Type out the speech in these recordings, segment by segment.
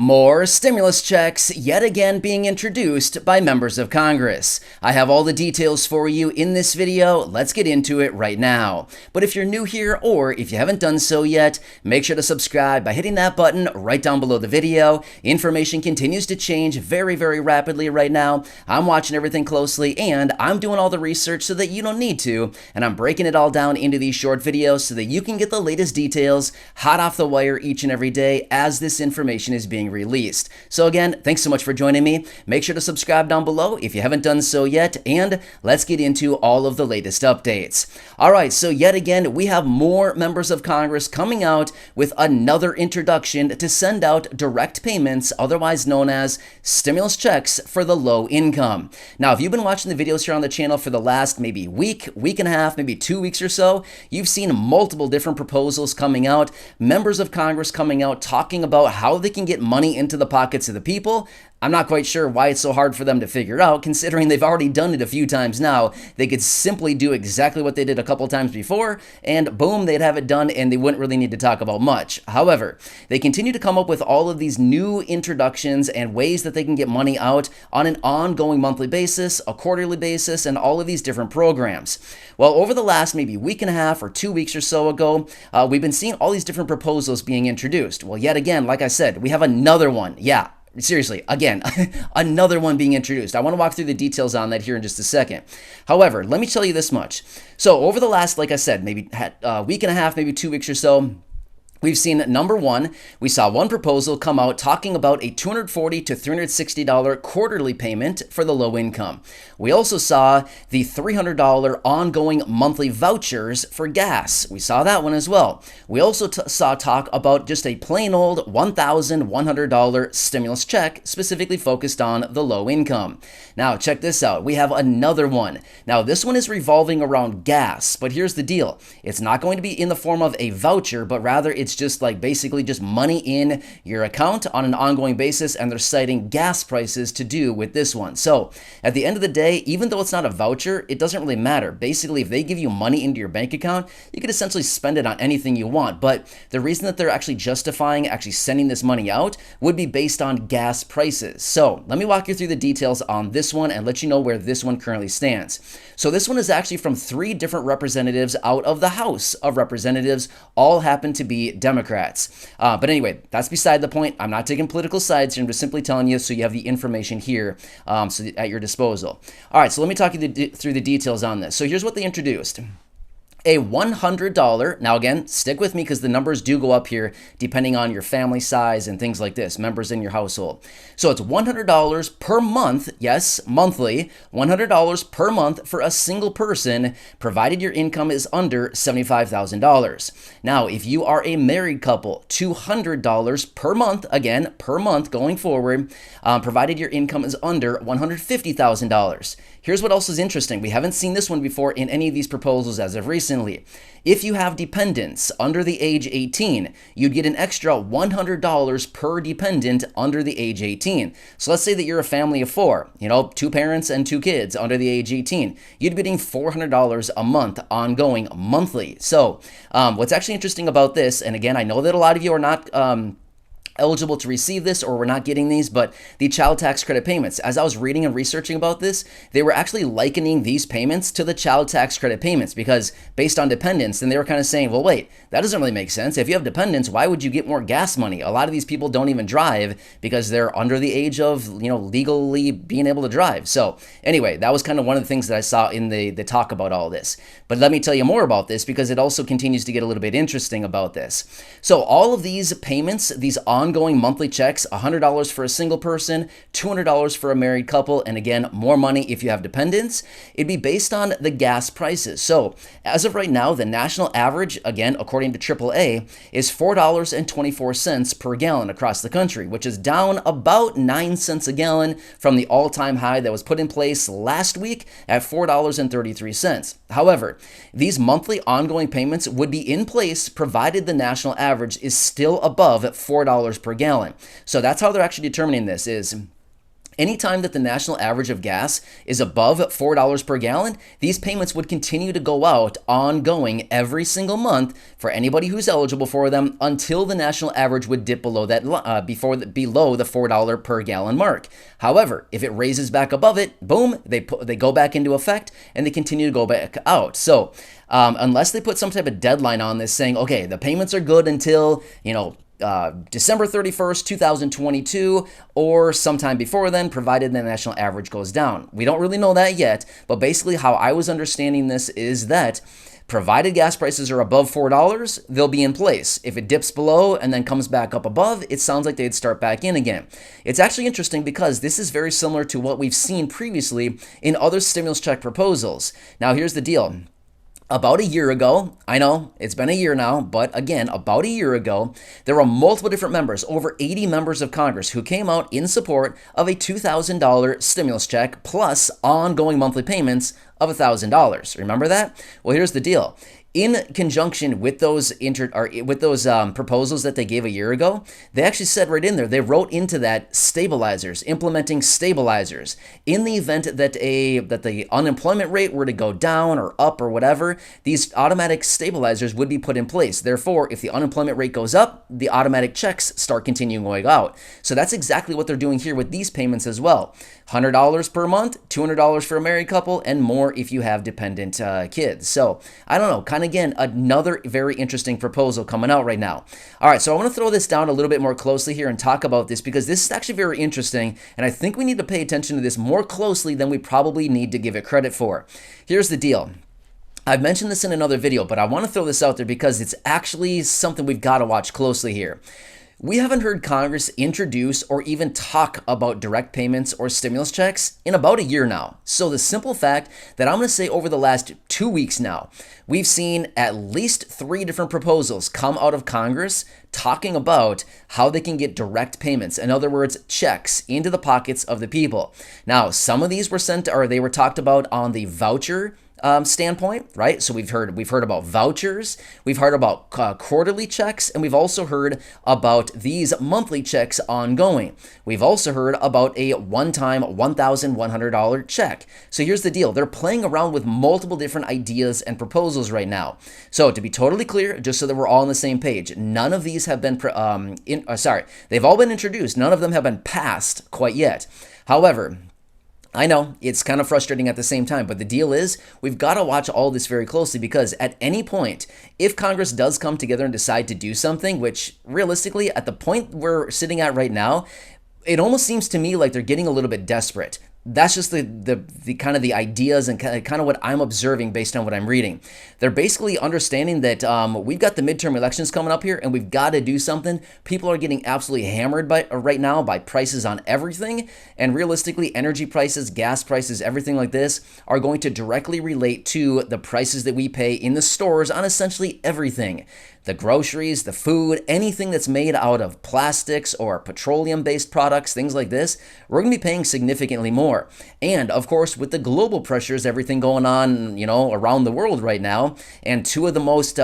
More stimulus checks yet again being introduced by members of Congress. I have all the details for you in this video. Let's get into it right now. But if you're new here or if you haven't done so yet, make sure to subscribe by hitting that button right down below the video. Information continues to change very, very rapidly right now. I'm watching everything closely and I'm doing all the research so that you don't need to. And I'm breaking it all down into these short videos so that you can get the latest details hot off the wire each and every day as this information is being released. So again, thanks so much for joining me. Make sure to subscribe down below if you haven't done so yet, and let's get into all of the latest updates. All right, so yet again, we have more members of Congress coming out with another introduction to send out direct payments, otherwise known as stimulus checks for the low income. Now, if you've been watching the videos here on the channel for the last maybe week and a half, maybe 2 weeks or so, you've seen multiple different proposals coming out, members of Congress coming out talking about how they can get money into the pockets of the people. I'm not quite sure why it's so hard for them to figure out, considering they've already done it a few times now. They could simply do exactly what they did a couple times before, and boom, they'd have it done, and they wouldn't really need to talk about much. However, they continue to come up with all of these new introductions and ways that they can get money out on an ongoing monthly basis, a quarterly basis, and all of these different programs. Well, over the last maybe week and a half or 2 weeks or so ago, we've been seeing all these different proposals being introduced. Well, yet again, like I said, we have another one. Yeah. Seriously, again, another one being introduced. I want to walk through the details on that here in just a second. However, let me tell you this much. So over the last, like I said, maybe a week and a half, maybe 2 weeks or so, we've seen number one, we saw one proposal come out talking about a $240 to $360 quarterly payment for the low income. We also saw the $300 ongoing monthly vouchers for gas. We saw that one as well. We also saw talk about just a plain old $1,100 stimulus check specifically focused on the low income. Now, check this out. We have another one. Now, this one is revolving around gas, but here's the deal. It's not going to be in the form of a voucher, but rather it's just like basically just money in your account on an ongoing basis, and they're citing gas prices to do with this one. So at the end of the day, even though it's not a voucher, it doesn't really matter. Basically, if they give you money into your bank account, you could essentially spend it on anything you want. But the reason that they're actually justifying actually sending this money out would be based on gas prices. So let me walk you through the details on this one and let you know where this one currently stands. So this one is actually from 3 different representatives out of the House of Representatives. All happen to be Democrats. But anyway, that's beside the point. I'm not taking political sides here. I'm just simply telling you so you have the information here at your disposal. All right, so let me talk you through the details on this. So here's what they introduced. A $100, now again, stick with me because the numbers do go up here depending on your family size and things like this, members in your household. So it's $100 per month, yes, monthly, $100 per month for a single person, provided your income is under $75,000. Now, if you are a married couple, $200 per month, again, per month going forward, provided your income is under $150,000. Here's what else is interesting. We haven't seen this one before in any of these proposals as of recently. If you have dependents under the age 18, you'd get an extra $100 per dependent under the age 18. So let's say that you're a family of 4, 2 parents and 2 kids under the age 18. You'd be getting $400 a month ongoing monthly. So what's actually interesting about this, and again, I know that a lot of you are not eligible to receive this, or we're not getting these, but the child tax credit payments. As I was reading and researching about this, they were actually likening these payments to the child tax credit payments because based on dependents, then they were kind of saying, well, wait, that doesn't really make sense. If you have dependents, why would you get more gas money? A lot of these people don't even drive because they're under the age of, legally being able to drive. So anyway, that was kind of one of the things that I saw in the talk about all this. But let me tell you more about this because it also continues to get a little bit interesting about this. So all of these payments, these ongoing monthly checks, $100 for a single person, $200 for a married couple, and again, more money if you have dependents. It'd be based on the gas prices. So as of right now, the national average, again, according to AAA, is $4.24 per gallon across the country, which is down about 9 cents a gallon from the all-time high that was put in place last week at $4.33. However, these monthly ongoing payments would be in place provided the national average is still above $4 per gallon. So that's how they're actually determining this is Anytime that the national average of gas is above $4 per gallon, these payments would continue to go out ongoing every single month for anybody who's eligible for them until the national average would dip below that below the $4 per gallon mark. However, if it raises back above it, boom, they go back into effect and they continue to go back out. So unless they put some type of deadline on this saying, okay, the payments are good until, December 31st, 2022, or sometime before then, provided the national average goes down. We don't really know that yet, but basically how I was understanding this is that provided gas prices are above $4, they'll be in place. If it dips below and then comes back up above, it sounds like they'd start back in again. It's actually interesting because this is very similar to what we've seen previously in other stimulus check proposals. Now, here's the deal. About a year ago, I know it's been a year now, but again, about a year ago, there were multiple different members, over 80 members of Congress, who came out in support of a $2,000 stimulus check plus ongoing monthly payments of $1,000. Remember that? Well, here's the deal. In conjunction with those proposals that they gave a year ago, they actually said right in there, they wrote into that stabilizers, implementing stabilizers. In the event that the unemployment rate were to go down or up or whatever, these automatic stabilizers would be put in place. Therefore, if the unemployment rate goes up, the automatic checks start continuing going out. So that's exactly what they're doing here with these payments as well. $100 per month, $200 for a married couple, and more if you have dependent kids. So I don't know, kind of again, another very interesting proposal coming out right now. All right, so I want to throw this down a little bit more closely here and talk about this because this is actually very interesting, and I think we need to pay attention to this more closely than we probably need to give it credit for. Here's the deal. I've mentioned this in another video, but I want to throw this out there because it's actually something we've got to watch closely here. We haven't heard Congress introduce or even talk about direct payments or stimulus checks in about a year now. So the simple fact that I'm going to say over the last 2 weeks now, we've seen at least 3 different proposals come out of Congress talking about how they can get direct payments. In other words, checks into the pockets of the people. Now, some of these were they were talked about on the voucher standpoint, right? So we've heard about vouchers, we've heard about quarterly checks, and we've also heard about these monthly checks ongoing. We've also heard about a one-time $1,100 check. So here's the deal. They're playing around with multiple different ideas and proposals right now. So to be totally clear, just so that we're all on the same page, none of these have been, they've all been introduced. None of them have been passed quite yet. However, I know it's kind of frustrating at the same time, but the deal is we've got to watch all this very closely because at any point, if Congress does come together and decide to do something, which realistically at the point we're sitting at right now, it almost seems to me like they're getting a little bit desperate. That's just the kind of the ideas and kind of what I'm observing based on what I'm reading. They're basically understanding that we've got the midterm elections coming up here and we've got to do something. People are getting absolutely hammered right now by prices on everything. And realistically, energy prices, gas prices, everything like this are going to directly relate to the prices that we pay in the stores on essentially everything. The groceries, the food, anything that's made out of plastics or petroleum-based products, things like this, we're going to be paying significantly more. And of course, with the global pressures, everything going on, around the world right now, and 2 of the most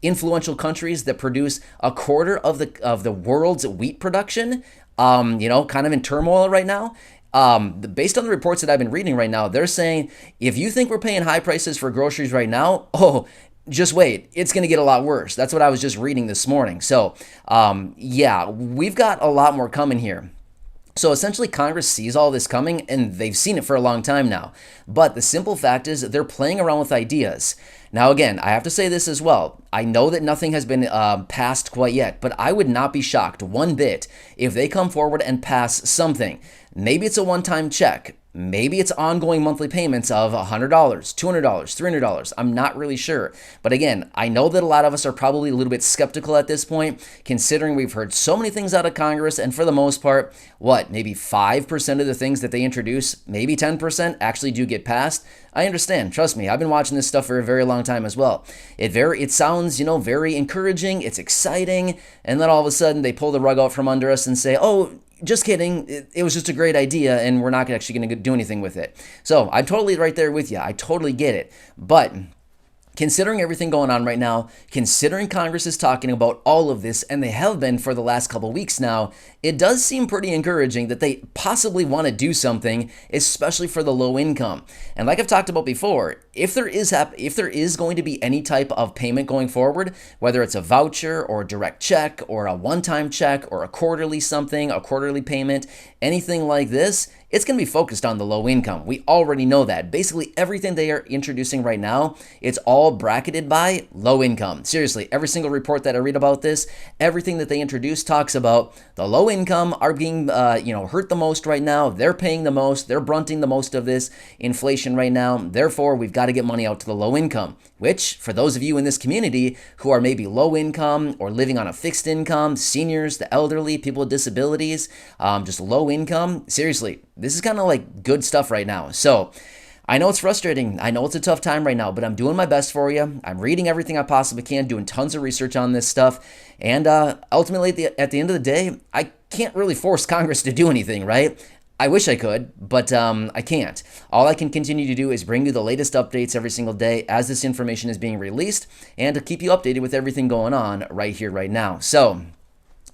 influential countries that produce a quarter of the world's wheat production, kind of in turmoil right now. Based on the reports that I've been reading right now, they're saying if you think we're paying high prices for groceries right now, just wait, it's going to get a lot worse. That's what I was just reading this morning. So, we've got a lot more coming here. So essentially, Congress sees all this coming, and they've seen it for a long time now. But the simple fact is they're playing around with ideas. Now, again, I have to say this as well. I know that nothing has been passed quite yet, but I would not be shocked one bit if they come forward and pass something. Maybe it's a one-time check. Maybe it's ongoing monthly payments of $100, $200, $300. I'm not really sure. But again, I know that a lot of us are probably a little bit skeptical at this point, considering we've heard so many things out of Congress, and for the most part, maybe 5% of the things that they introduce, maybe 10% actually do get passed. I understand. Trust me, I've been watching this stuff for a very long time as well. It sounds, very encouraging. It's exciting. And then all of a sudden they pull the rug out from under us and say, just kidding. It was just a great idea, and we're not actually going to do anything with it. So I'm totally right there with you. I totally get it. But considering everything going on right now, considering Congress is talking about all of this, and they have been for the last couple weeks now, it does seem pretty encouraging that they possibly want to do something, especially for the low income. And like I've talked about before, if there is going to be any type of payment going forward, whether it's a voucher or a direct check or a one-time check or a quarterly something, a quarterly payment, anything like this, it's going to be focused on the low income. We already know that. Basically, everything they are introducing right now, it's all bracketed by low income. Seriously, every single report that I read about this, everything that they introduce talks about the low income are being hurt the most right now. They're paying the most. They're brunting the most of this inflation right now. Therefore, we've got to get money out to the low income, which for those of you in this community who are maybe low income or living on a fixed income, seniors, the elderly, people with disabilities, just low income, seriously, this is kind of like good stuff right now. So I know it's frustrating. I know it's a tough time right now, but I'm doing my best for you. I'm reading everything I possibly can, doing tons of research on this stuff. And ultimately, at the end of the day, I can't really force Congress to do anything, right? I wish I could, but I can't. All I can continue to do is bring you the latest updates every single day as this information is being released and to keep you updated with everything going on right here, right now. So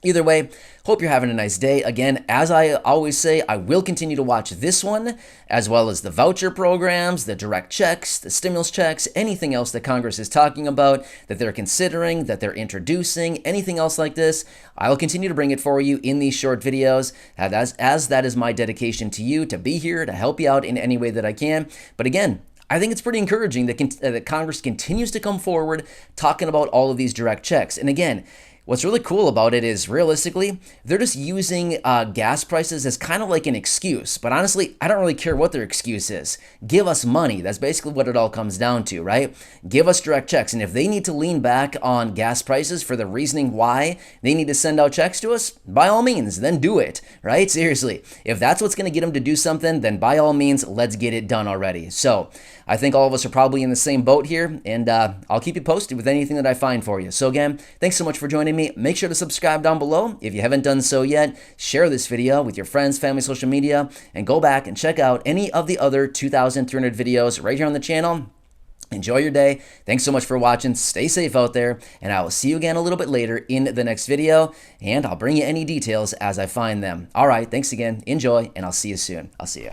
either way, hope you're having a nice day. Again, as I always say, I will continue to watch this one, as well as the voucher programs, the direct checks, the stimulus checks, anything else that Congress is talking about, that they're considering, that they're introducing, anything else like this. I will continue to bring it for you in these short videos, as that is my dedication to you, to be here, to help you out in any way that I can. But again, I think it's pretty encouraging that Congress continues to come forward talking about all of these direct checks. And again, what's really cool about it is, realistically, they're just using gas prices as kind of like an excuse. But honestly, I don't really care what their excuse is. Give us money. That's basically what it all comes down to, right? Give us direct checks. And if they need to lean back on gas prices for the reasoning why they need to send out checks to us, by all means, then do it, right? Seriously. If that's what's going to get them to do something, then by all means, let's get it done already. So I think all of us are probably in the same boat here, and I'll keep you posted with anything that I find for you. So again, thanks so much for joining me. Make sure to subscribe down below if you haven't done so yet. Share this video with your friends, family, social media, and go back and check out any of the other 2,300 videos right here on the channel. Enjoy your day. Thanks so much for watching. Stay safe out there, and I will see you again a little bit later in the next video, and I'll bring you any details as I find them. All right, thanks again. Enjoy, and I'll see you soon. I'll see you.